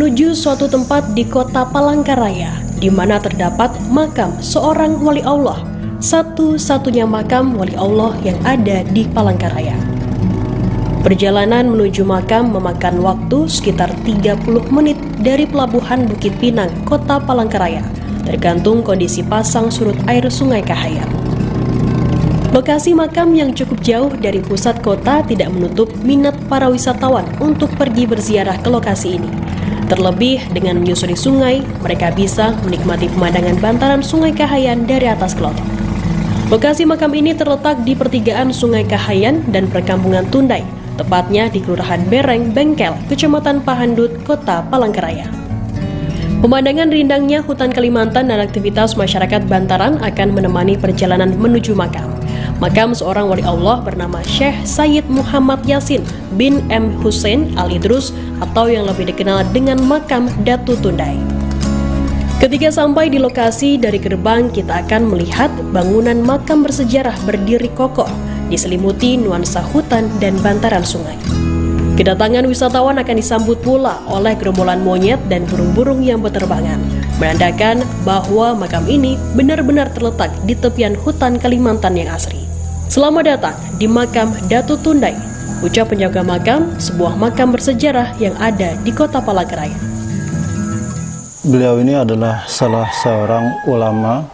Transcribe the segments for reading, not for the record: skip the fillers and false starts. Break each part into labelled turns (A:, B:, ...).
A: menuju suatu tempat di kota Palangkaraya, di mana terdapat makam seorang wali Allah, satu-satunya makam wali Allah yang ada di Palangkaraya. Perjalanan menuju makam memakan waktu sekitar 30 menit dari pelabuhan Bukit Pinang, kota Palangkaraya, tergantung kondisi pasang surut air Sungai Kahayan. Lokasi makam yang cukup jauh dari pusat kota tidak menutup minat para wisatawan untuk pergi berziarah ke lokasi ini. Terlebih dengan menyusuri sungai, mereka bisa menikmati pemandangan bantaran Sungai Kahayan dari atas kelotok. Lokasi makam ini terletak di pertigaan Sungai Kahayan dan perkampungan Tundai, tepatnya di Kelurahan Bereng, Bengkel, Kecamatan Pahandut, Kota Palangkaraya. Pemandangan rindangnya hutan Kalimantan dan aktivitas masyarakat bantaran akan menemani perjalanan menuju makam. Makam seorang wali Allah bernama Syekh Sayyid Muhammad Yasin bin M. Hussein Al-Idrus atau yang lebih dikenal dengan makam Datu Tundai. Ketika sampai di lokasi, dari gerbang kita akan melihat bangunan makam bersejarah berdiri kokoh, diselimuti nuansa hutan dan bantaran sungai. Kedatangan wisatawan akan disambut pula oleh gerombolan monyet dan burung-burung yang berterbangan, menandakan bahwa makam ini benar-benar terletak di tepian hutan Kalimantan yang asri. Selamat datang di makam Datu Tundai, ucap penjaga makam, sebuah makam bersejarah yang ada di kota Palangkaraya.
B: Beliau ini adalah salah seorang ulama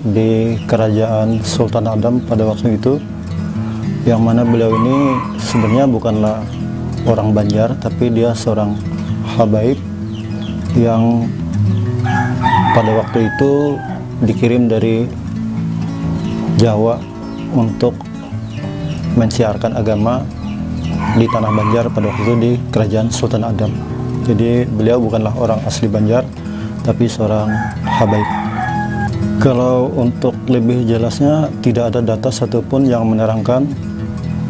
B: di kerajaan Sultan Adam pada waktu itu, yang mana beliau ini sebenarnya bukanlah orang Banjar, tapi dia seorang habaib yang pada waktu itu dikirim dari Jawa untuk mensiarkan agama di tanah Banjar pada waktu itu di kerajaan Sultan Adam. Jadi beliau bukanlah orang asli Banjar, tapi seorang habaib. Kalau untuk lebih jelasnya, tidak ada data satupun yang menerangkan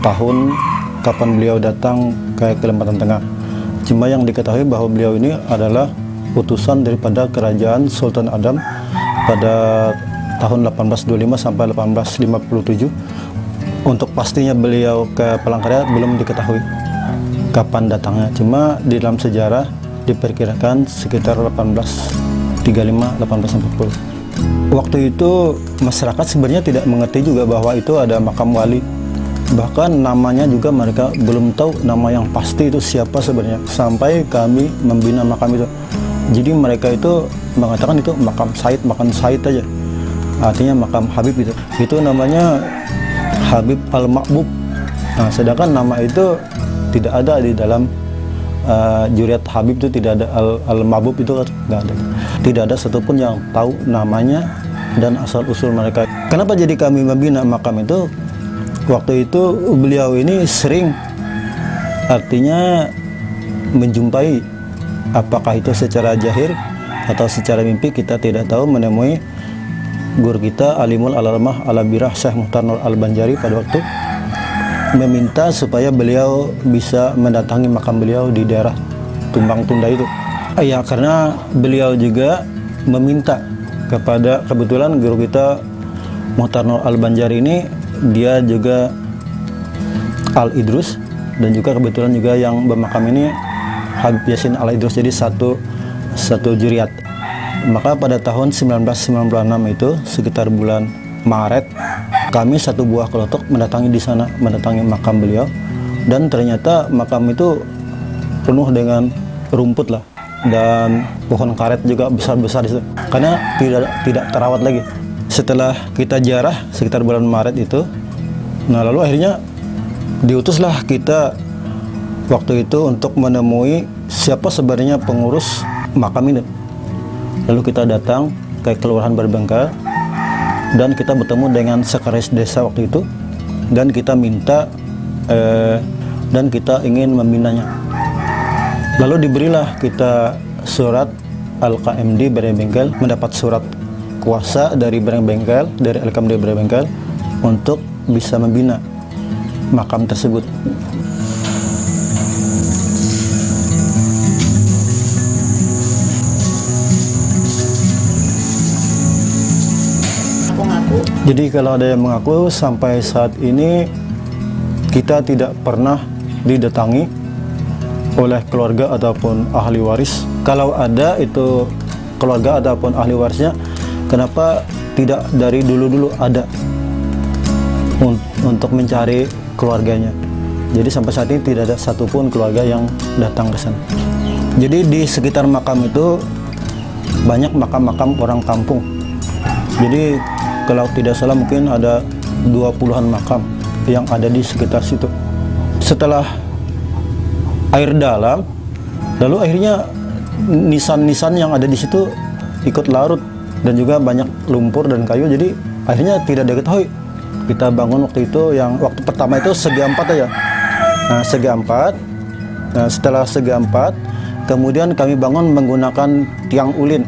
B: tahun kapan beliau datang ke Kalimantan Tengah. Cuma yang diketahui bahwa beliau ini adalah utusan daripada kerajaan Sultan Adam pada tahun 1825 sampai 1857. Untuk pastinya beliau ke Palangkaraya belum diketahui kapan datangnya. Cuma di dalam sejarah diperkirakan sekitar 1835-1840. Waktu itu masyarakat sebenarnya tidak mengerti juga bahwa itu ada makam wali. Bahkan namanya juga mereka belum tahu nama yang pasti itu siapa sebenarnya, sampai kami membina makam itu. Jadi mereka itu mengatakan itu makam Said aja, artinya makam Habib itu. Itu namanya Habib Al-Ma'bub. Nah, sedangkan nama itu tidak ada di dalam Juriat Habib, itu tidak ada. Al-Ma'bub itu nggak ada. Tidak ada satupun yang tahu namanya dan asal-usul mereka. Kenapa jadi kami membina makam itu? Waktu itu beliau ini sering, artinya menjumpai, apakah itu secara jahir atau secara mimpi kita tidak tahu, menemui guru kita Alimul Alamah Al-Birah Syekh Muhtar Nur Al-Banjari pada waktu meminta supaya beliau bisa mendatangi makam beliau di daerah Tumbang Tundai itu. Ya, karena beliau juga meminta kepada, kebetulan guru kita Muhtar Nur Al-Banjari ini dia juga Al-Idrus, dan juga kebetulan juga yang bermakam ini Habib Yasin Al-Idrus, jadi satu juriat. Maka pada tahun 1996 itu sekitar bulan Maret, kami satu buah kelotok mendatangi di sana, mendatangi makam beliau, dan ternyata makam itu penuh dengan rumput lah, dan pohon karet juga besar-besar di situ, karena tidak terawat lagi. Setelah kita ziarah sekitar bulan Maret itu, nah lalu akhirnya diutuslah kita waktu itu untuk menemui siapa sebenarnya pengurus makam ini. Lalu kita datang ke Kelurahan Berbengkel dan kita bertemu dengan sekretaris desa waktu itu, dan kita minta dan kita ingin membinanya. Lalu diberilah kita surat Al-KMD Berbengkel, mendapat surat kuasa dari Berbengkel, dari LKMD Berbengkel, untuk bisa membina makam tersebut. Jadi kalau ada yang mengaku, sampai saat ini kita tidak pernah didatangi oleh keluarga ataupun ahli waris. Kalau ada itu keluarga ataupun ahli warisnya, kenapa tidak dari dulu-dulu ada untuk mencari keluarganya? Jadi sampai saat ini tidak ada satupun keluarga yang datang ke sana. Jadi di sekitar makam itu banyak makam-makam orang kampung. Jadi kalau tidak salah mungkin ada 20-an makam yang ada di sekitar situ. Setelah air dalam, lalu akhirnya nisan-nisan yang ada di situ ikut larut dan juga banyak lumpur dan kayu, jadi akhirnya tidak diketahui. Kita bangun waktu itu, yang waktu pertama itu segi 4 aja. Nah, segi 4. Nah, setelah segi 4, kemudian kami bangun menggunakan tiang ulin.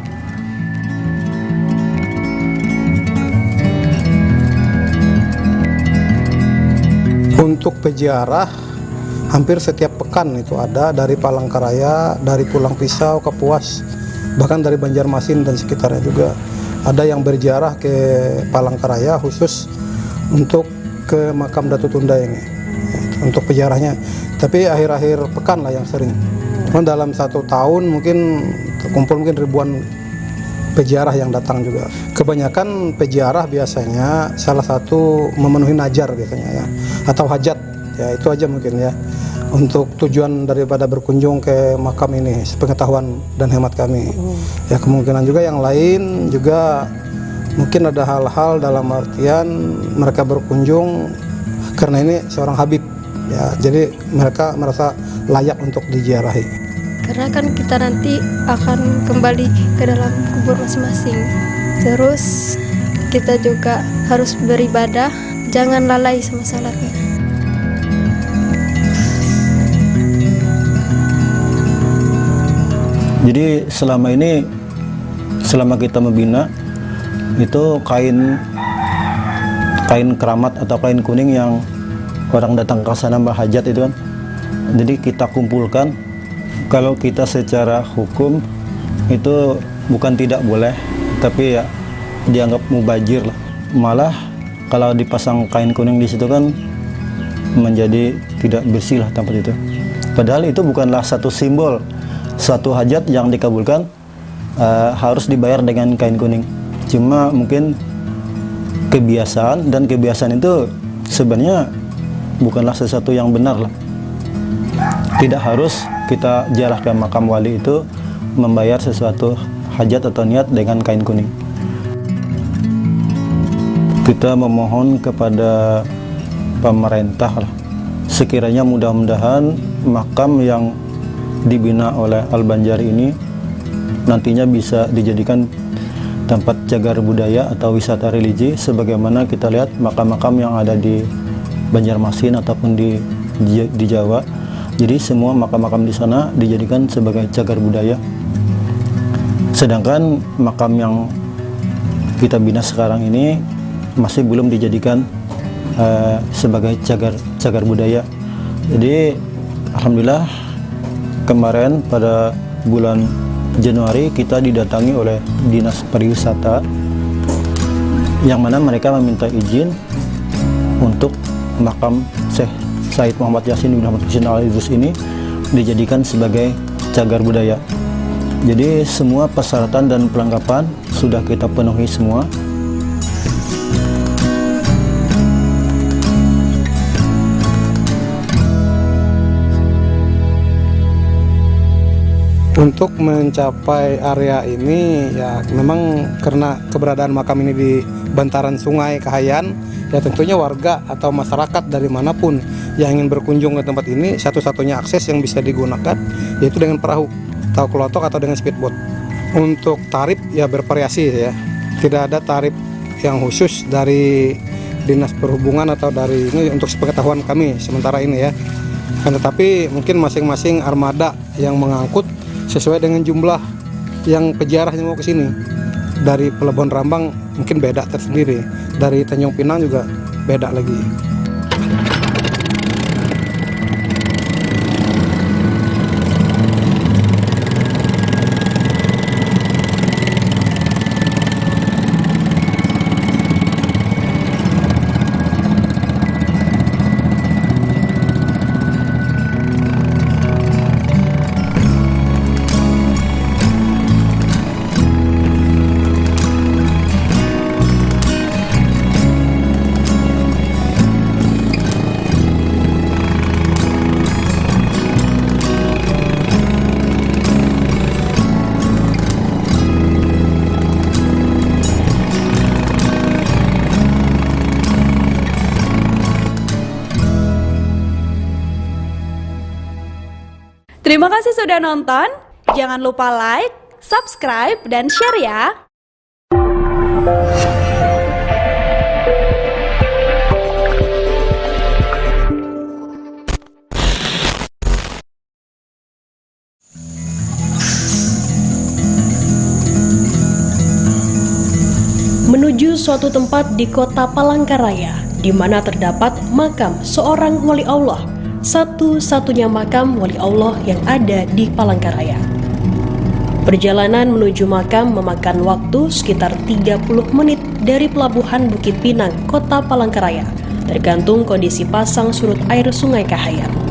C: Untuk peziarah hampir setiap pekan itu ada, dari Palangkaraya, dari Pulang Pisau, Kapuas, bahkan dari Banjarmasin dan sekitarnya juga. Ada yang berziarah ke Palangkaraya khusus untuk ke makam Datu Tunda ini, untuk peziarahnya. Tapi akhir-akhir pekan lah yang sering. Dalam 1 tahun mungkin terkumpul mungkin ribuan peziarah yang datang juga. Kebanyakan peziarah biasanya salah satu memenuhi najar biasanya ya, atau hajat ya, itu aja mungkin ya. Untuk tujuan daripada berkunjung ke makam ini, sepengetahuan dan hemat kami. Ya, kemungkinan juga yang lain juga mungkin ada hal-hal dalam artian mereka berkunjung karena ini seorang habib ya, jadi mereka merasa layak untuk diziarahi.
D: Karena kan kita nanti akan kembali ke dalam kubur masing-masing. Terus kita juga harus beribadah, jangan lalai sama salatnya.
B: Jadi selama ini, selama kita membina, itu kain keramat atau kain kuning yang orang datang ke sana berhajat itu kan, jadi kita kumpulkan. Kalau kita secara hukum itu bukan tidak boleh, tapi ya dianggap mubazir lah. Malah kalau dipasang kain kuning di situ kan menjadi tidak bersih lah tempat itu. Padahal itu bukanlah satu simbol suatu hajat yang dikabulkan harus dibayar dengan kain kuning. Cuma mungkin kebiasaan, dan kebiasaan itu sebenarnya bukanlah sesuatu yang benar lah. Tidak harus kita ziarah ke makam wali itu membayar sesuatu hajat atau niat dengan kain kuning. Kita memohon kepada pemerintah lah, sekiranya mudah-mudahan makam yang dibina oleh Al-Banjari ini nantinya bisa dijadikan tempat cagar budaya atau wisata religi, sebagaimana kita lihat makam-makam yang ada di Banjarmasin ataupun di Jawa. Jadi semua makam-makam di sana dijadikan sebagai cagar budaya. Sedangkan makam yang kita bina sekarang ini masih belum dijadikan sebagai cagar budaya. Jadi alhamdulillah kemarin pada bulan Januari kita didatangi oleh Dinas Pariwisata, yang mana mereka meminta izin untuk makam Syekh Said Muhammad Yasin bin Ahmad Husin Al-Idrus ini dijadikan sebagai cagar budaya. Jadi semua persyaratan dan perlengkapan sudah kita penuhi semua.
C: Untuk mencapai area ini ya memang karena keberadaan makam ini di bantaran sungai Kahayan, ya tentunya warga atau masyarakat dari manapun yang ingin berkunjung ke tempat ini, satu-satunya akses yang bisa digunakan yaitu dengan perahu atau kelotok atau dengan speedboat. Untuk tarif ya bervariasi ya, tidak ada tarif yang khusus dari Dinas Perhubungan atau dari ini untuk sepengetahuan kami sementara ini ya. Tetapi mungkin masing-masing armada yang mengangkut sesuai dengan jumlah yang peziarah yang mau ke sini. Dari Pelabuhan Rambang mungkin beda tersendiri, dari Tanjung Pinang juga beda lagi.
E: Terima kasih sudah nonton. Jangan lupa like, subscribe, dan share ya.
A: Menuju suatu tempat di kota Palangkaraya, di mana terdapat makam seorang wali Allah, satu-satunya makam wali Allah yang ada di Palangkaraya. Perjalanan menuju makam memakan waktu sekitar 30 menit dari pelabuhan Bukit Pinang, kota Palangkaraya, tergantung kondisi pasang surut air Sungai Kahayan.